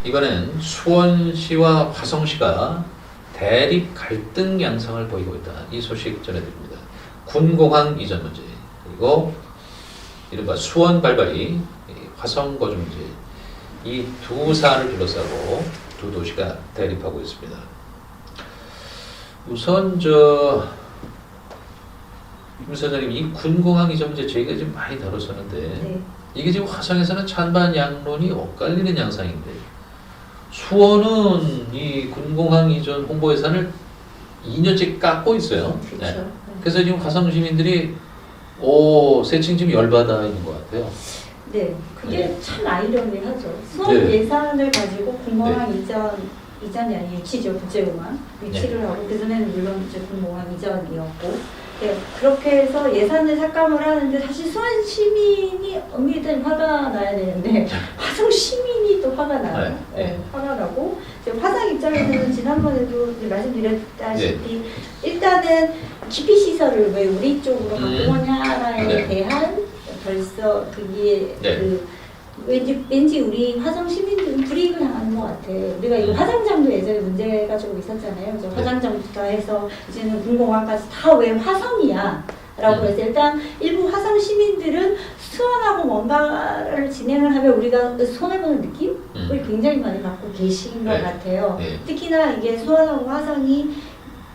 이번엔 수원시와 화성시가 대립 갈등 양상을 보이고 있다. 이 소식 전해드립니다. 군공항 이전 문제, 그리고 이른바 수원 발발이, 화성 거주 문제, 이 두 사안을 둘러싸고 두 도시가 대립하고 있습니다. 우선 김 소장님, 이 군공항 이전 문제 저희가 좀 많이 다뤘었는데 네. 이게 지금 화성에서는 찬반 양론이 엇갈리는 양상인데, 수원은 이 군공항 이전 홍보 예산을 2년째 깎고 있어요. 그렇죠. 네. 그래서 지금 화성 시민들이 세층 지금 열받아 있는 것 같아요. 네, 그게 네. 참 아이러니하죠. 수원 네. 예산을 가지고 군공항 이전이 아니 유치죠, 국제공항 유치를 하고 그 전에는 물론 이제 군공항 이전이었고, 네, 그렇게 해서 예산을 삭감을 하는데 사실 수원 시민이 엄밀히 화가 나야 되는데 화성 시민이 또 화가 나요. 네. 네, 화가 나고 화성 입장에서는 지난번에도 말씀드렸다시피 일단은 기피 시설을 왜 우리 쪽으로 갖고 오냐에 네. 대한 벌써 그게 네. 왠지 우리 화성 시민들은 불이익을 당하는 것 같아. 우리가 이 화장장도 예전에 문제가 조금 있었잖아요. 그래서 화장장부터 해서 이제는 군공항까지 다 왜 화성이야? 라고 해서 일단 일부 화성 시민들은 수원하고 뭔가를 진행을 하면 우리가 손해보는 느낌을 굉장히 많이 갖고 계신 것 네. 같아요. 네. 특히나 이게 수원하고 화성이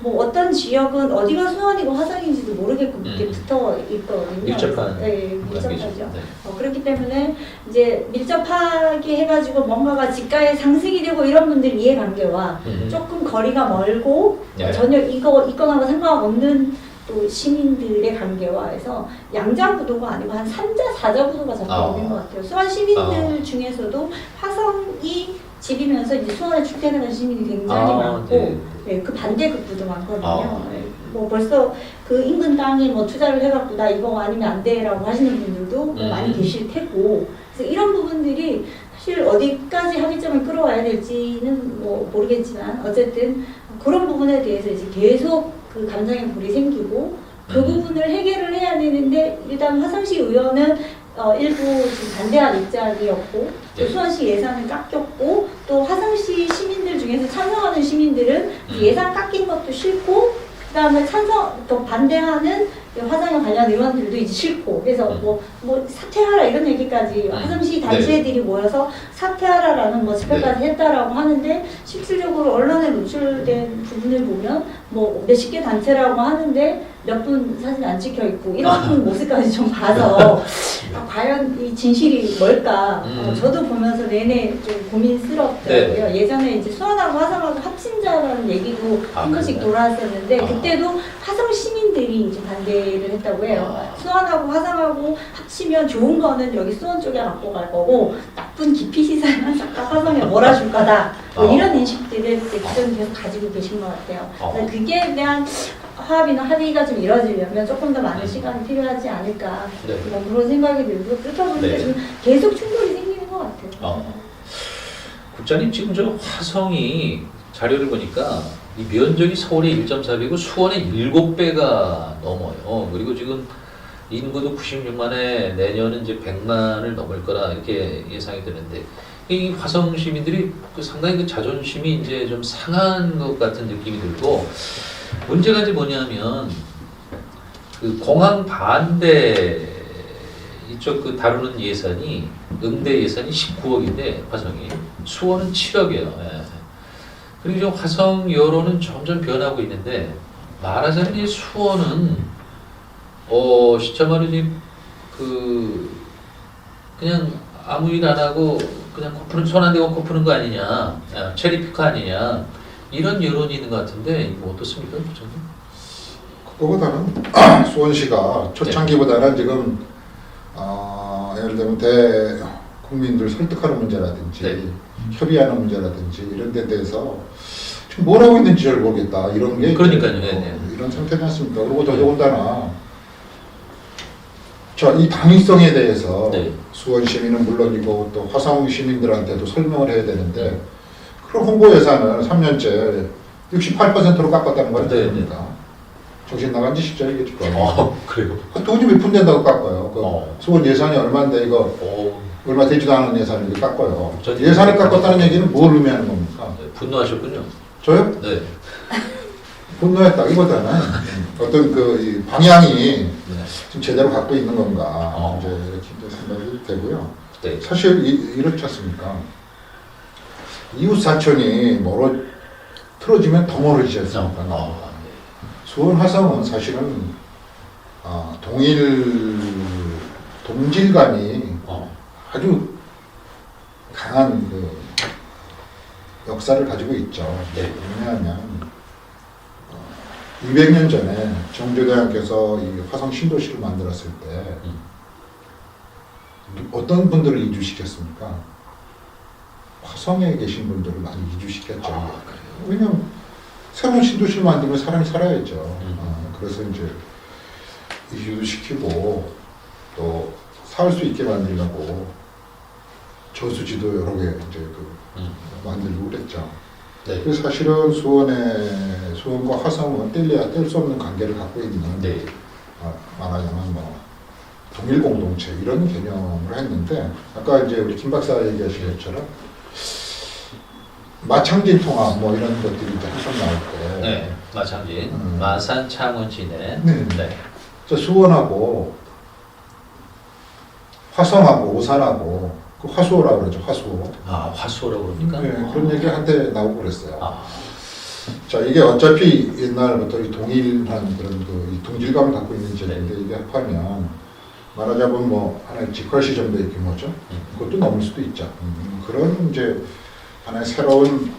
뭐 어떤 지역은 어디가 수원이고 화성인지도 모르게끔 이렇게 붙어 있거든요. 밀접한 네, 밀접하죠. 네. 그렇기 때문에 이제 밀접하게 해가지고 뭔가가 지가에 상승이 되고 이런 분들 이해관계와 조금 거리가 멀고 네. 전혀 이건하고 상관없는 또 시민들의 관계와 해서 양자 구도가 아니고 한 3자, 4자 구도가 잡혀 있는 것 같아요. 수원 시민들 중에서도 화성이 집이면서 이제 수원에 출퇴근하는 시민이 굉장히 많고, 네. 네, 그 반대 극부도 많거든요. 네, 뭐 벌써 그 인근 땅에 뭐 투자를 해갖고 나 이거 아니면 안 돼라고 하시는 분들도 뭐 많이 계실 테고, 그래서 이런 부분들이 사실 어디까지 합의점을 끌어와야 될지는 뭐 모르겠지만 어쨌든 그런 부분에 대해서 이제 계속 그 감정의 불이 생기고 그 부분을 해결을 해야 되는데 일단 화성시 의원은 일부 지금 반대할 입장이었고 또 수원시 예산을 깎였고 또 화성시 시민들 중에서 찬성하는 시민들은 예산 깎인 것도 싫고 그 다음에 또 반대하는 화성에 관련 의원들도 이제 싫고 그래서 뭐 사퇴하라 이런 얘기까지 화성시 단체들이 모여서 사퇴하라라는 뭐 집회까지 했다라고 하는데 실질적으로 언론에 노출된 부분을 보면 뭐 몇십 개 단체라고 하는데 몇 분 사진 안 찍혀 있고 이런 모습까지 좀 봐서 과연 이 진실이 뭘까 저도 보면서 내내 좀 고민스럽더라고요. 네. 예전에 이제 수원하고 화성하고 합친다라는 얘기도 한 번씩 돌아왔었는데 그때도 화성 시민들이 이제 반대를 했다고 해요. 수원하고 화성하고 합치면 좋은 거는 여기 수원 쪽에 갖고 갈 거고 나쁜 기피 시설만 싹 다 화성에 몰아줄 거다. 뭐 이런 인식들을 기존 계속 가지고 계신 것 같아요. 그래서 그게 대한 화합이나 합의가 좀 이루어지려면 조금 더 많은 시간이 필요하지 않을까 뭐 그런 생각이 들고 그렇다 보니까 좀 계속 충돌이 생기는 것 같아요. 국장님, 지금 저 화성이 자료를 보니까 이 면적이 서울의 1.4배고 수원의 7배가 넘어요. 그리고 지금 인구도 96만에 내년은 이제 100만을 넘을 거라 이렇게 예상이 되는데 이 화성 시민들이 상당히 그 자존심이 이제 좀 상한 것 같은 느낌이 들고 문제가 이제 뭐냐면 그 공항 반대 이쪽 그 다루는 예산이 응대 예산이 19억인데 화성이 수원은 7억이에요. 그리고 지금 화성 여론은 점점 변하고 있는데 말하자면 이 수원은 시청하는 그냥 아무 일 안 하고 그냥 손 안 대고 코 푸는 거 아니냐, 체리피카 아니냐 이런 여론이 있는 것 같은데 이거 어떻습니까, 부장님? 그거보다는 수원시가 초창기보다는 지금 예를 들면 국민들 설득하는 문제라든지 협의하는 문제라든지 이런 데 대해서 지금 뭘 하고 있는지 잘 모르겠다 이런 게 그러니까요. 이런 상태지 않습니까? 그리고 더더군다나 이 당위성에 대해서 수원 시민은 물론이고 또 화성 시민들한테도 설명을 해야 되는데 그런 홍보 예산을 3년째 68%로 깎았다는 건 됩니까? 정신 나간 짓이죠 이게 지금. 그래요? 돈이 몇 푼 된다고 깎아요. 수원 예산이 얼마인데 이거 얼마 되지도 않은 예산을 이렇게 깎아요. 저기- 예산을 깎았다는 얘기는 뭘 의미하는 겁니까? 네, 분노하셨군요. 저요? 네. 분노했다기보다는 어떤 이 방향이 네. 지금 제대로 갖고 있는 건가 어. 이제 이렇게 이제 생각이 되고요. 네. 사실 이렇지 않습니까? 이웃 사촌이 멀어 틀어지면 더 멀어지지 않습니까? 네. 수원 화성은 사실은 동질감이 아주 강한 그 역사를 가지고 있죠. 네. 왜냐하면 200년 전에 정조대왕께서 이 화성 신도시를 만들었을 때 어떤 분들을 이주시켰습니까? 화성에 계신 분들을 많이 이주시켰죠. 왜냐면 새로운 신도시를 만들면 사람이 살아야죠. 그래서 이제 이주도 시키고 또 살 수 있게 만들려고 저수지도 여러 개 이제 만들고 그랬죠. 네. 그래서 사실은 수원과 화성은 뗄래야 뗄 수 없는 관계를 갖고 있는 네. 말하자면 동일 공동체 이런 개념을 했는데 아까 이제 우리 김 박사 얘기하신 것처럼 마창진 통합 이런 것들이 이제 항상 나올 때 네. 마창진. 마산 창원 진해. 네. 네. 저 수원하고 화성하고 오산하고 그 화수호라고 그러죠. 화수호. 화수라고 그럽니까? 네, 그런 얘기 한때 나오고 그랬어요. 아. 자, 이게 어차피 옛날부터 이 동일한 그런 이 동질감을 갖고 있는 지역인데 이게 합하면 말하자면 하나의 직화시 정도의 규모죠. 그것도 넘을 수도 있죠. 그런 이제 하나의 새로운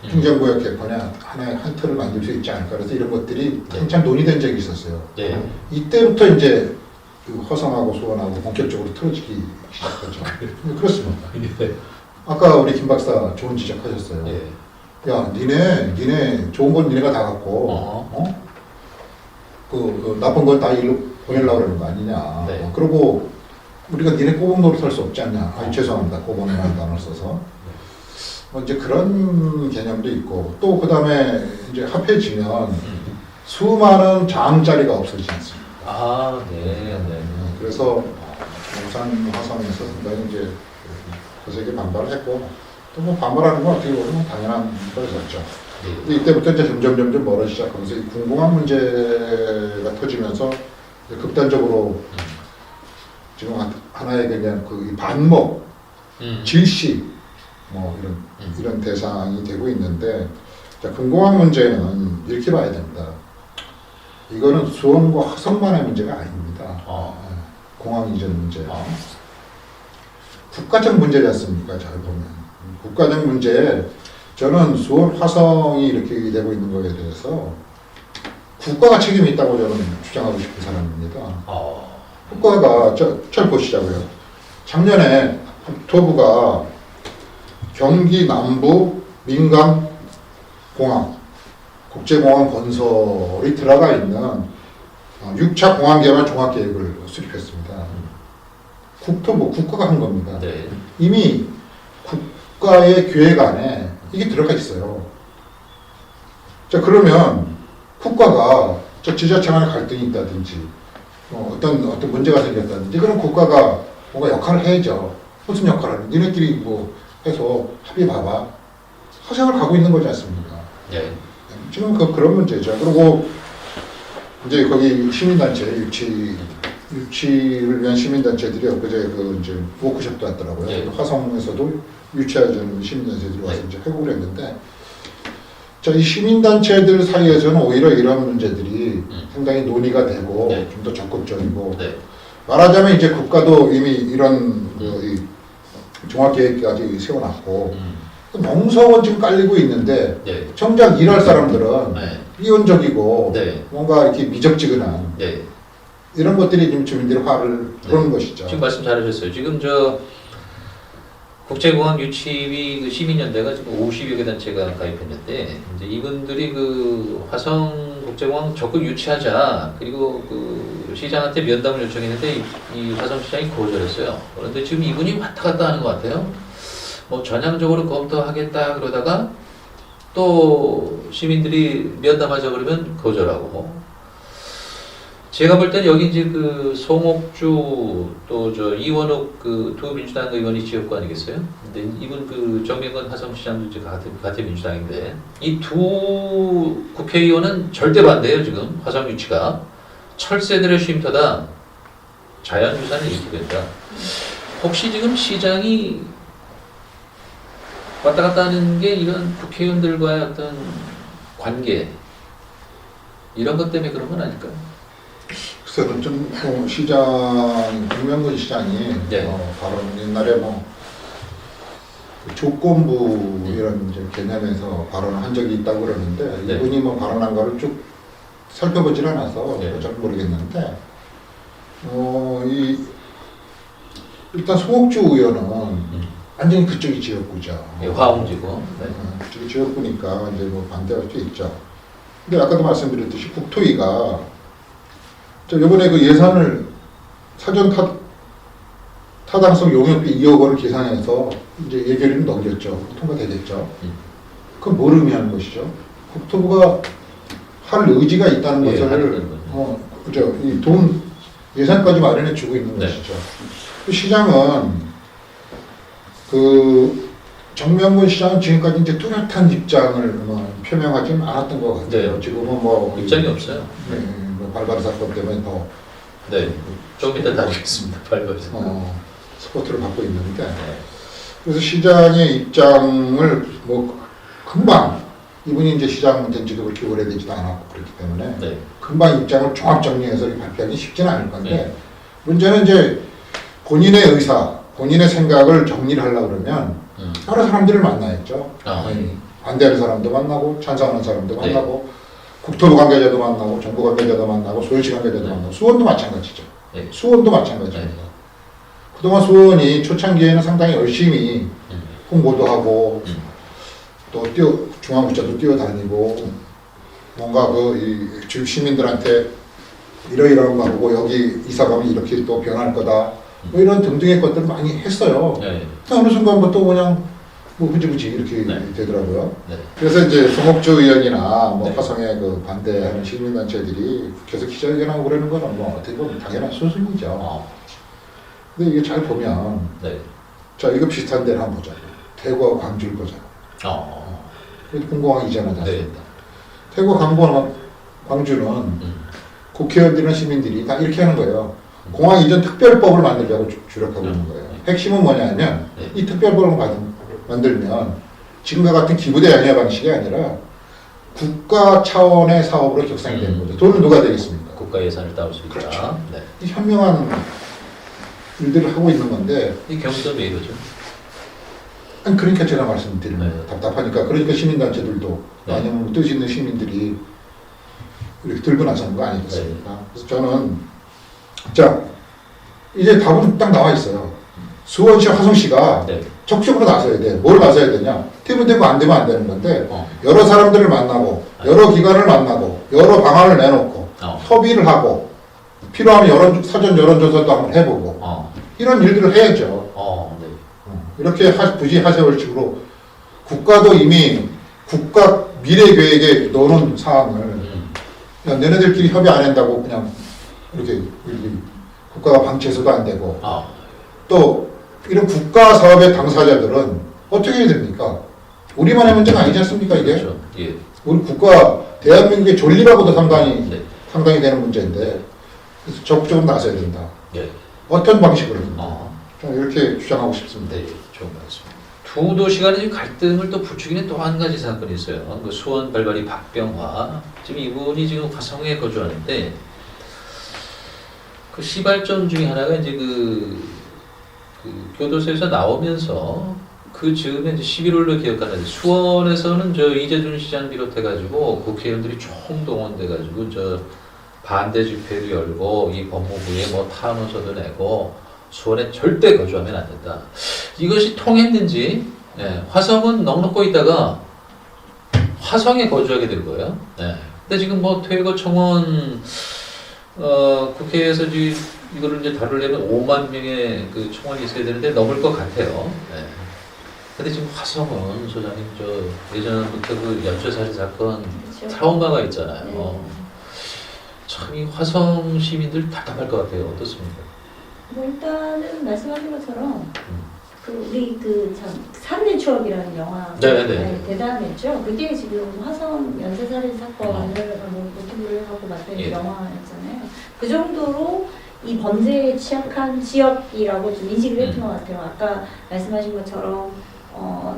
행정구역 개편에 하나의 한 틀을 만들 수 있지 않을까. 그래서 이런 것들이 한참 논의된 적이 있었어요. 네. 이때부터 이제 그 화성하고 수원하고 본격적으로 틀어지기 시작하죠. 그렇습니다. 네. 아까 우리 김 박사 좋은 지적하셨어요. 네. 야, 니네 좋은 건 니네가 다 갖고, 그 나쁜 건 다 일로 보내려고 그러는 거 아니냐. 네. 그리고 우리가 니네 꼬북 노릇할 수 없지 않냐. 죄송합니다. 꼬북이라는 단어를 써서. 이제 그런 개념도 있고, 또 그 다음에 이제 합해지면 수많은 장자리가 없어지지 않습니까? 네. 그래서 부산 화성에서 상당히 이제 거세게 반발을 했고, 또 반발하는 건 어떻게 보면 당연한 거였죠. 근데 이때부터 이제 점점 멀어지기 시작하면서 이 궁금한 문제가 터지면서 극단적으로 지금 하나의 그냥 이 반목, 질시 이런 대상이 되고 있는데, 자, 궁금한 문제는 이렇게 봐야 됩니다. 이거는 수원과 화성만의 문제가 아닙니다. 공항 이전 문제. 국가적 문제지 않습니까? 잘 보면. 국가적 문제에 저는 수원, 화성이 이렇게 되고 있는 것에 대해서 국가가 책임이 있다고 저는 주장하고 싶은 사람입니다. 국가가, 저 보시자고요. 작년에 국토부가 경기 남부 민간 공항, 국제공항 건설이 들어가 있는 6차 공항개발 종합계획을 수립했습니다. 국토부, 국가가 한 겁니다. 네. 이미 국가의 계획 안에 이게 들어가 있어요. 자, 그러면 국가가 지자체 간에 갈등이 있다든지 어떤 문제가 생겼다든지 그런 국가가 뭔가 역할을 해야죠. 무슨 역할을 니네끼리 해서 합의 봐봐. 화성을 가고 있는 거지 않습니까? 네. 지금 그런 문제죠. 그리고 이제 거기 시민단체 유치를 위한 시민단체들이 엊그제 이제 워크숍도 왔더라고요. 네. 화성에서도 유치하자는 시민단체들이 와서 이제 회고를 했는데, 자, 이 시민단체들 사이에서는 오히려 이런 문제들이 상당히 논의가 되고 좀 더 적극적이고, 말하자면 이제 국가도 이미 이런 이 종합계획까지 세워놨고, 농서원 지금 깔리고 있는데 정작 일할 사람들은 이원적이고 뭔가 이렇게 미적지근한 이런 것들이 지금 주민들의 화를 부르는 것이죠. 지금 말씀 잘하셨어요. 지금 국제공항 유치위 그 시민연대가 지금 50여 개 단체가 가입했는데, 이제 이분들이 화성 국제공항 적극 유치하자, 그리고 시장한테 면담을 요청했는데 이 화성 시장이 거절했어요. 그런데 지금 이분이 왔다 갔다 하는 것 같아요. 전향적으로 검토하겠다 그러다가 또 시민들이 면담하자 그러면 거절하고, 제가 볼 때는 여기 이제 그 송옥주 또 저 이원욱 그 두 민주당 의원이 지역구 아니겠어요? 근데 이분 그 정명건 화성시장도 이제 같은 민주당인데 이 두 국회의원은 절대 반대예요 지금 화성 유치가. 철새들의 쉼터다. 자연유산을 잃게 된다. 혹시 지금 시장이 왔다 갔다 하는 게 이런 국회의원들과의 어떤 관계 이런 것 때문에 그런 건 아닐까요? 글쎄요, 좀 시장 김명근 시장이 네. 바로 옛날에 뭐 조건부 이런 이제 개념에서 발언을 한 적이 있다고 그러는데 네. 이분이 뭐 발언한 거를 쭉 살펴보질 않아서 네. 잘 모르겠는데 일단 송옥주 의원은 완전히 그쪽이 지역구죠. 예, 화홍지구. 네. 그쪽이 지역구니까 이제 뭐 반대할 수 있죠. 근데 아까도 말씀드렸듯이 국토위가 이번에 그 예산을 사전 타당성 용역비 2억 원을 계산해서 이제 예결위를 넘겼죠. 통과되겠죠. 그건 뭘 의미하는 것이죠? 국토부가 할 의지가 있다는 예, 것을 하는 거죠. 그죠? 이 돈 예산까지 마련해 주고 있는 네. 것이죠. 그 시장은 그 정명근 시장은 지금까지 이제 뚜렷한 입장을 표명하지는 않았던 것 같아요. 네. 지금은 뭐 입장이 없어요. 뭐 발발 사건 때문에 더 네. 조금 이따 다루겠습니다. 발표에서. 스포트를 받고 있는데 네. 그래서 시장의 입장을 뭐 금방 이분이 이제 시장 된 지도 그렇게 오래되지도 않았고 그렇기 때문에 네. 금방 입장을 종합 정리해서 발표하기 쉽지는 않을 건데 네. 문제는 이제 본인의 의사, 본인의 생각을 정리를 하려고 그러면 여러 사람들을 만나야죠. 반대하는 사람도 만나고 찬성하는 사람도 네. 만나고 국토부 관계자도 만나고 정부 관계자도 만나고 수원시 관계자도 네. 만나고 수원도 마찬가지죠. 네. 수원도 마찬가지입니다. 그동안 수원이 초창기에는 상당히 열심히 홍보도 하고 또 중앙부자도 뛰어다니고 뭔가 그 시민들한테 이러이러한 거 하고 여기 이사 가면 이렇게 또 변할 거다 뭐 이런 등등의 것들을 많이 했어요. 네. 어느 순간부터 그냥 뭐 굳이 이렇게 네. 되더라고요. 네. 그래서 이제 송옥주 의원이나 뭐 네. 화성에 그 반대하는 시민단체들이 계속 기자회견하고 그러는 거는 뭐 어떻게 보면 당연한 수순이죠. 근데 이게 잘 보면 네. 자 이거 비슷한 데를 한번 보자. 대구하고 광주를 보자. 공공항 이전하지 네. 않습니까? 대구 광주는 국회의원들이나 시민들이 다 이렇게 하는 거예요. 공항 이전 특별법을 만들자고 주력하고 있는 거예요. 핵심은 뭐냐면 네. 이 특별법을 만들면 지금과 같은 기부대행해 방식이 아니라 국가 차원의 사업으로 격상이 되는 거죠. 돈은 누가 되겠습니까? 국가 예산을 따올 수 있다. 그렇죠. 네. 이 현명한 일들을 하고 있는 건데 이 경기도 왜 이러죠? 아니 그러니까 제가 말씀드리는 네. 거예요. 답답하니까. 그러니까 시민단체들도 네. 아니면 뜻 있는 시민들이 이렇게 들고 나서는 거 아니겠습니까? 네. 그래서 저는 자 이제 답은 딱 나와 있어요. 수원시 화성시가 네. 적극적으로 나서야 돼. 뭘 나서야 되냐? 되면 되고 안 되면 안 되는 건데 여러 사람들을 만나고 여러 기관을 만나고 여러 방안을 내놓고 협의를 하고 필요하면 사전 여론조사도 한번 해보고 이런 일들을 해야죠. 네. 이렇게 부지하세월식으로 국가도 이미 국가 미래 계획에 넣어놓은 사항을 그냥 너네들끼리 협의 안 한다고 그냥 이렇게 국가가 방치해서도 안 되고 또 이런 국가 사업의 당사자들은 어떻게 해야 됩니까? 우리만의 문제가 아니지 않습니까 이게? 그렇죠. 예. 우리 국가 대한민국의 존립하고도 상당히 되는 문제인데 그래서 적극적으로 나서야 된다. 예. 어떤 방식으로 좀 이렇게 주장하고 싶습니다. 네, 좋은 말씀. 두 도시 간의 지금 갈등을 또 부추기는 또 한 가지 사건이 있어요. 그 수원 발발이 박병화. 지금 이분이 지금 화성에 거주하는데 그 시발점 중에 하나가 이제 그 교도소에서 나오면서 그 즈음에 이제 11월로 기억하는데 수원에서는 저 이재준 시장 비롯해가지고 국회의원들이 총동원돼가지고 저 반대 집회를 열고 이 법무부에 뭐 탄원서도 내고 수원에 절대 거주하면 안 된다. 이것이 통했는지 화성은 넉넉고 있다가 화성에 거주하게 된 거예요. 근데 지금 뭐 퇴거 청원 국회에서 이거를 이제 다루려면 5만 명의 그 청원이 있어야 되는데 넘을 것 같아요. 근데 지금 화성은 소장님 예전부터 그 연쇄살인 사건 그렇죠. 트라우마가 있잖아요. 참 이 화성 시민들 답답할 것 같아요. 어떻습니까? 뭐 일단은 말씀하신 것처럼 그 우리 그 참 살인의 추억이라는 영화 네. 대단했죠. 그게 지금 화성 연쇄살인 사건을 모티브를 하고 만든 예. 영화였잖아요. 그 정도로 이 범죄에 취약한 지역이라고 좀 인식을 했던 것 같아요. 아까 말씀하신 것처럼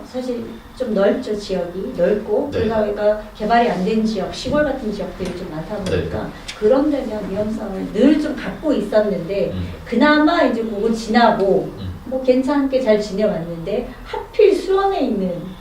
사실 좀 넓죠. 지역이 넓고 네. 그러다 보니까 개발이 안 된 지역, 시골 같은 지역들이 좀 많다 보니까 그런 데 대한 위험성을 늘 좀 갖고 있었는데 그나마 이제 그거 지나고 뭐 괜찮게 잘 지내왔는데 하필 수원에 있는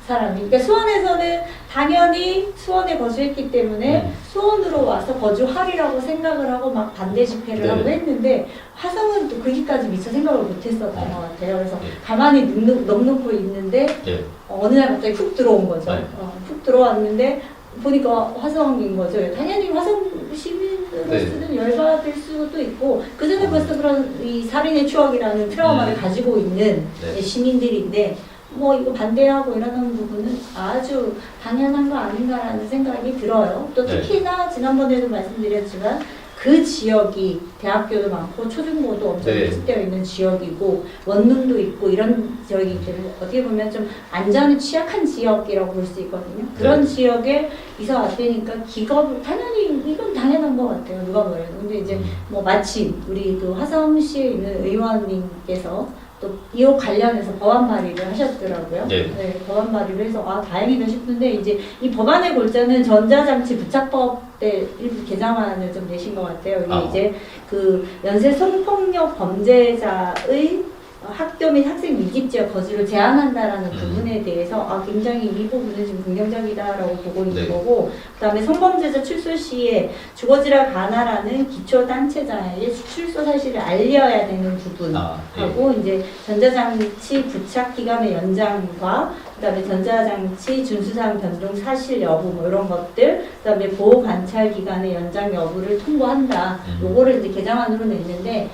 사람이 그러니까 수원에서는 당연히 수원에 거주했기 때문에 수원으로 와서 거주하리라고 생각을 하고 막 반대 집회를 네. 하고 했는데 화성은 또 거기까지 미처 생각을 못했었던 것 같아요. 그래서 네. 가만히 넉넉고 있는데 네. 어느 날 갑자기 훅 들어온 거죠. 네. 훅 들어왔는데 보니까 화성인 거죠. 당연히 화성 시민으로서는 열받을 수도 있고 그 전에 벌써 그런 이 살인의 추억이라는 트라우마를 가지고 있는 네. 시민들인데 뭐 이거 반대하고 이러는 부분은 아주 당연한 거 아닌가라는 생각이 들어요. 또 특히나 지난번에도 말씀드렸지만 그 지역이 대학교도 많고 초중고도 엄청 네. 밀집되어 있는 지역이고 원룸도 있고 이런 지역이기 때문에 어떻게 보면 좀 안전에 취약한 지역이라고 볼 수 있거든요. 그런 지역에 이사 왔으니까 기겁을 당연히 이건 당연한 것 같아요. 누가 뭐래도. 근데 이제 뭐 마침 우리 그 화성시에 있는 의원님께서 또 이와 관련해서 법안 발의를 하셨더라고요. 네. 법안 발의를 해서 아 다행이다 싶은데 이제 이 법안의 골자는 전자장치 부착법 때 일부 개정안을 좀 내신 것 같아요. 이게 이제 그 연쇄 성폭력 범죄자의 학교 및 학생 밀집 지역 거주를 제한한다라는 부분에 대해서 아 굉장히 이 부분은 지금 긍정적이다라고 보고 있는 거고 그다음에 성범죄자 출소 시에 주거지를 관할하는 기초단체장에게 출소 사실을 알려야 되는 부분하고 이제 전자장치 부착 기간의 연장과 그다음에 전자장치 준수사항 변동 사실 여부 뭐 이런 것들 그다음에 보호 관찰 기간의 연장 여부를 통보한다. 요거를 이제 개정안으로 냈는데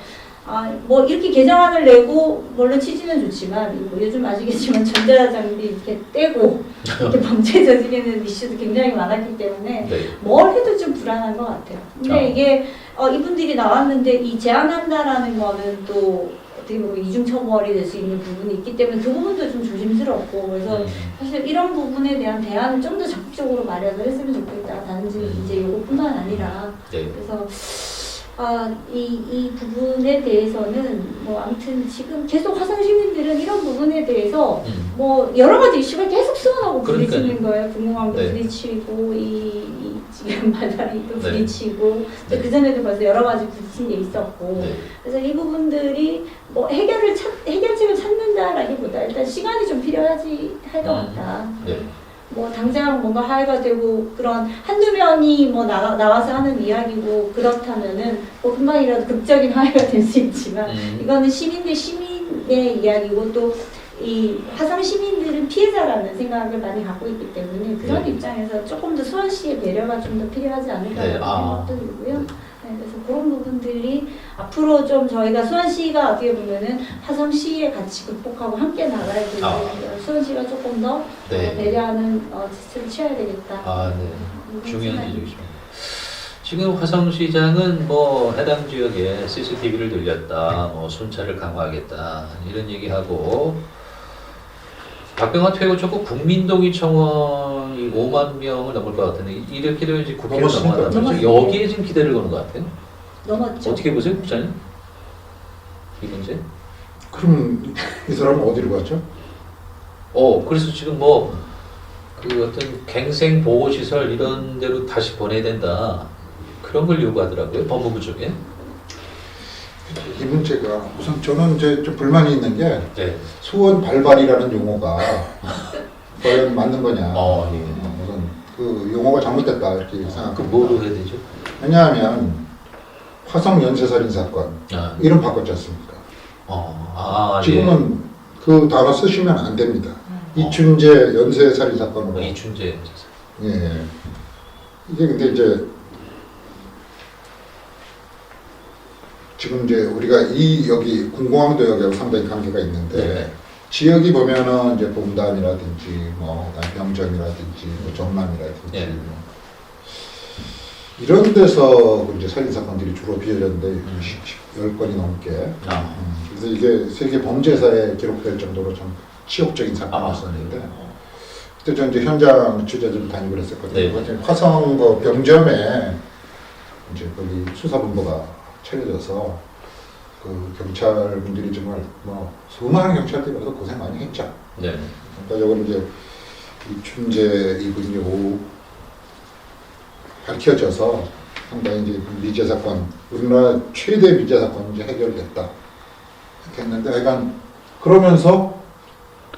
뭐 이렇게 개정안을 내고 물론 취지는 좋지만 뭐 요즘 아시겠지만 전자장비 이렇게 떼고 이렇게 범죄 저지르는 이슈도 굉장히 많았기 때문에 뭘 해도 좀 불안한 것 같아요. 근데 이게 이분들이 나왔는데 이 제한한다라는 거는 또 어떻게 보면 이중처벌이 될 수 있는 부분이 있기 때문에 그 부분도 좀 조심스럽고 그래서 사실 이런 부분에 대한 대안을 좀 더 적극적으로 마련을 했으면 좋겠다. 단지 이제 요것뿐만 아니라 그래서 이 부분에 대해서는 뭐 아무튼 지금 계속 화성 시민들은 이런 부분에 대해서 뭐 여러 가지 이슈가 계속 수원하고 부딪히는 거예요. 금융왕도 부딪히고 이 지금 말다리도 부딪히고 그 전에도 벌써 여러 가지 부딪힌 게 있었고 그래서 이 부분들이 뭐 해결책을 찾는다라기보다 일단 시간이 좀 필요하지 할 것 같다. 뭐 당장 뭔가 화해가 되고 그런 한두 명이 뭐 나와서 하는 이야기고 그렇다면은 뭐 금방이라도 극적인 화해가 될 수 있지만 이거는 시민의 이야기고 또 이 화성 시민들은 피해자라는 생각을 많이 갖고 있기 때문에 그런 입장에서 조금 더 수원시의 배려가 좀 더 필요하지 않을까라는 생각도 들고요. 그래서 그런 부분들이 앞으로 좀 저희가 수원시가 어떻게 보면은 화성시에 같이 극복하고 함께 나가야 되고 수원시가 조금 더 배려하는 지침을 취해야 되겠다. 중요한 지적이십니다. 지금 화성시장은 뭐 해당 지역에 CCTV를 늘렸다, 뭐 순찰을 강화하겠다 이런 얘기하고 박병환 퇴고 촉구 국민동의 청원이 5만 명을 넘을 것 같은데 이렇게 되면 이제 국회를 넘어가다 여기에 지금 기대를 거는 것 같아요. 넘었죠. 어떻게 보세요, 국장님? 이 문제? 그럼 이 사람은 어디로 갔죠? 그래서 지금 뭐 그 어떤 갱생 보호 시설 이런 데로 다시 보내야 된다 그런 걸 요구하더라고요, 법무부 쪽에. 이 문제가 우선 저는 이제 좀 불만이 있는 게 네. 수원 발발이라는 용어가 과연 맞는 거냐. 우선 그 용어가 잘못됐다 이렇게 생각합니다. 뭐로 해야 되죠? 왜냐하면 화성 연쇄살인 사건 이름 바꿨지 않습니까? 지금은 그 단어 쓰시면 안 됩니다. 이춘재 연쇄살인 사건으로. 이춘재. 이게 근데 이제 지금 이제 우리가 여기 군공항도 여기하고 상당히 관계가 있는데 지역이 보면은 이제 봉단이라든지 뭐 명정이라든지 뭐 정남이라든지 이런 데서 이제 살인 사건들이 주로 비어졌는데 10건이 넘게. 아. 그래서 이게 세계 범죄사에 기록될 정도로 좀 치욕적인 아, 사건이었었는데 그래요? 그때 저 이제 현장 취재를 다니고 그랬었거든요. 네. 이제 화성 그 병점에 이제 거기 수사본부가 차려져서 그 경찰분들이 정말 뭐 수많은 경찰들이 와서 고생 많이 했죠. 네. 그러니까 이걸 이제 이춘재 이분이 밝혀져서 상당히 이제 미제 사건, 우리나라 최대 미제 사건이 이제 해결됐다. 이렇게 했는데, 약간 그러면서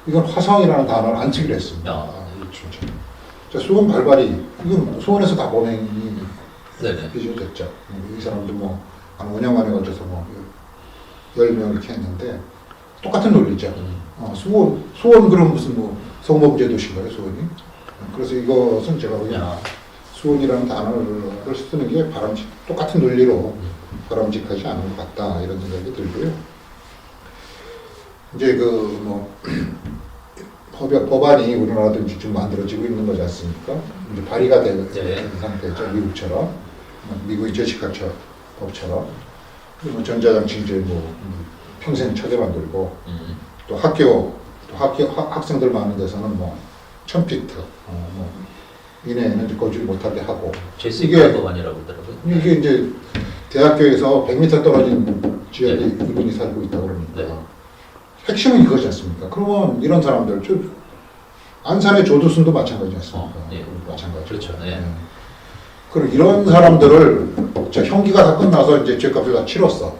이건 화성이라는 단어를 안 쓰기로 했습니다. 이춘재. 수원 발발이, 이건 수원에서 다 범행이 네네. 비춰졌죠. 이 사람도 뭐, 한 5년간에 걸쳐서 뭐, 10명 이렇게 했는데, 똑같은 논리죠. 수원 그럼 무슨 뭐, 성범죄 도시인가요, 수원이? 그래서 이것은 제가 그냥 수원이라는 단어를 쓰는 게 똑같은 논리로 바람직하지 않은 것 같다, 이런 생각이 들고요. 이제 그 뭐, 법안이 우리나라도 이제 좀 만들어지고 있는 거지 않습니까? 이제 발의가 된 상태죠, 미국처럼. 미국의 제시카처 법처럼. 뭐 전자장치 이제 뭐, 평생 처대 만들고, 또 학생들 많은 데서는 뭐, 1000피트, 뭐, 이내에는 이제 거주를 못하게 하고. 제시카 법안이라고 하더라고요. 이게 이제 대학교에서 100m 떨어진 지역에 이분이 살고 있다고 그러니까. 네. 핵심은 이거지 않습니까? 그러면 이런 사람들, 안산의 조두순도 마찬가지지 않습니까? 예. 마찬가지. 그렇죠. 예. 그럼 이런 사람들을 형기가 다 끝나서 이제 죄값을 다 치렀어.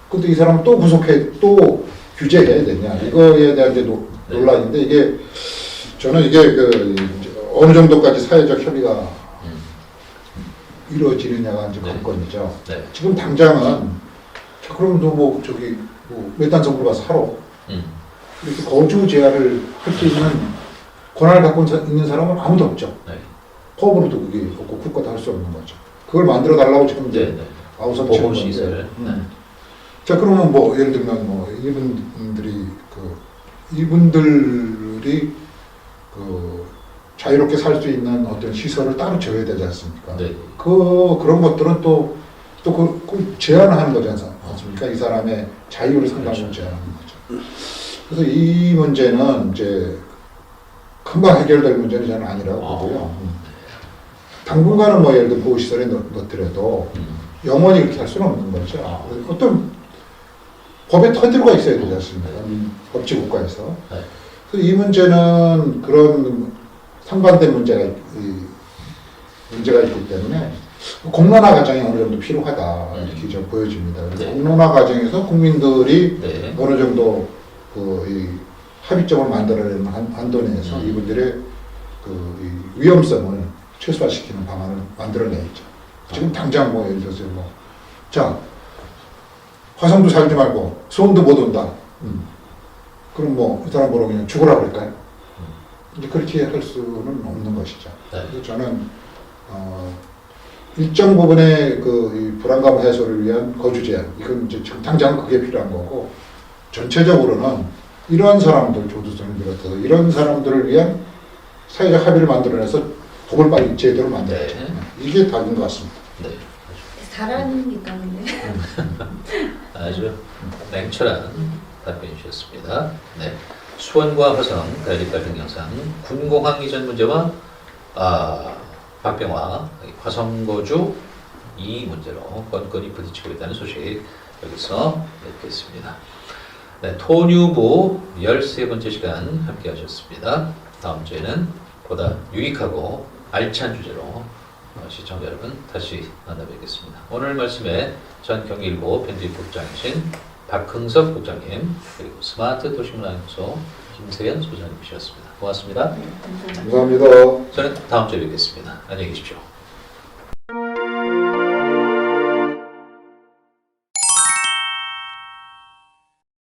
근데 이 사람을 또 구속해, 또 규제해야 되냐. 이거에 대한 이제 논란인데 이게, 저는 이게 어느 정도까지 사회적 협의가 이루어지느냐가 이제 관건이죠. 네. 지금 당장은, 그럼 뭐, 외딴 정부 가서 하러. 이렇게 거주 제한을 할 수 있는 권한을 갖고 있는 사람은 아무도 없죠. 네. 법으로도 그게 없고 국가도 할 수 없는 거죠. 그걸 만들어 달라고 지금 이제 아우성 치는 건데. 보호시설. 자, 그러면 뭐 예를 들면 뭐 이분들이 자유롭게 살 수 있는 어떤 시설을 따로 지어야 되지 않습니까? 네. 그런 것들은 또 제한을 하는 거지 않습니까? 이 사람의 자유를 상당히 제한하는 거죠. 그래서 이 문제는 이제 금방 해결될 문제는 저는 아니라고 보고요. 당분간은 뭐 예를 들어 보호시설에 넣더라도 영원히 이렇게 할 수는 없는 거죠. 어떤 법의 터대가 있어야 되지 않습니까? 법치국가에서. 네. 그래서 이 문제는 그런 상반된 문제가 있기 때문에 공론화 과정이 어느 정도 필요하다 이렇게 좀 보여집니다. 그래서 공론화 과정에서 국민들이 어느 정도 이 합의점을 만들어내는 한도 내에서 이분들의 이 위험성을 최소화시키는 방안을 만들어내야죠. 지금 당장 뭐 예를 들어서 자 화성도 살지 말고 수원도 못 온다. 그럼 뭐 이 사람 보러 그냥 죽으라 그럴까요? 이제 그렇게 할 수는 없는 것이죠. 그래서 저는 일정 부분의 이 불안감 해소를 위한 거주 제한, 이건 이제 지금 당장 그게 필요한 거고, 전체적으로는 이러한 사람들, 조두순을 비롯해서 이런 사람들을 위한 사회적 합의를 만들어내서 법을 빨리 제대로 만들어야죠. 이게 답인 것 같습니다. 네. 잘하니까 근데. 아주 냉철한 답변이 주셨습니다. 네. 수원과 화성 대립 갈등 양상, 군공항 이전 문제와 박병화 화성 거주 이 문제로 건건이 부딪히고 있다는 소식 여기서 뵙겠습니다. 네, 토뉴부 13번째 시간 함께 하셨습니다. 다음 주에는 보다 유익하고 알찬 주제로 시청자 여러분 다시 만나뵙겠습니다. 오늘 말씀에 전 경일고 편집국장이신 박흥석 국장님, 그리고 스마트 도시문화연구소 김세연 소장님이셨습니다. 고맙습니다. 감사합니다. 저는 다음 주에 뵙겠습니다. 안녕히 계십시오.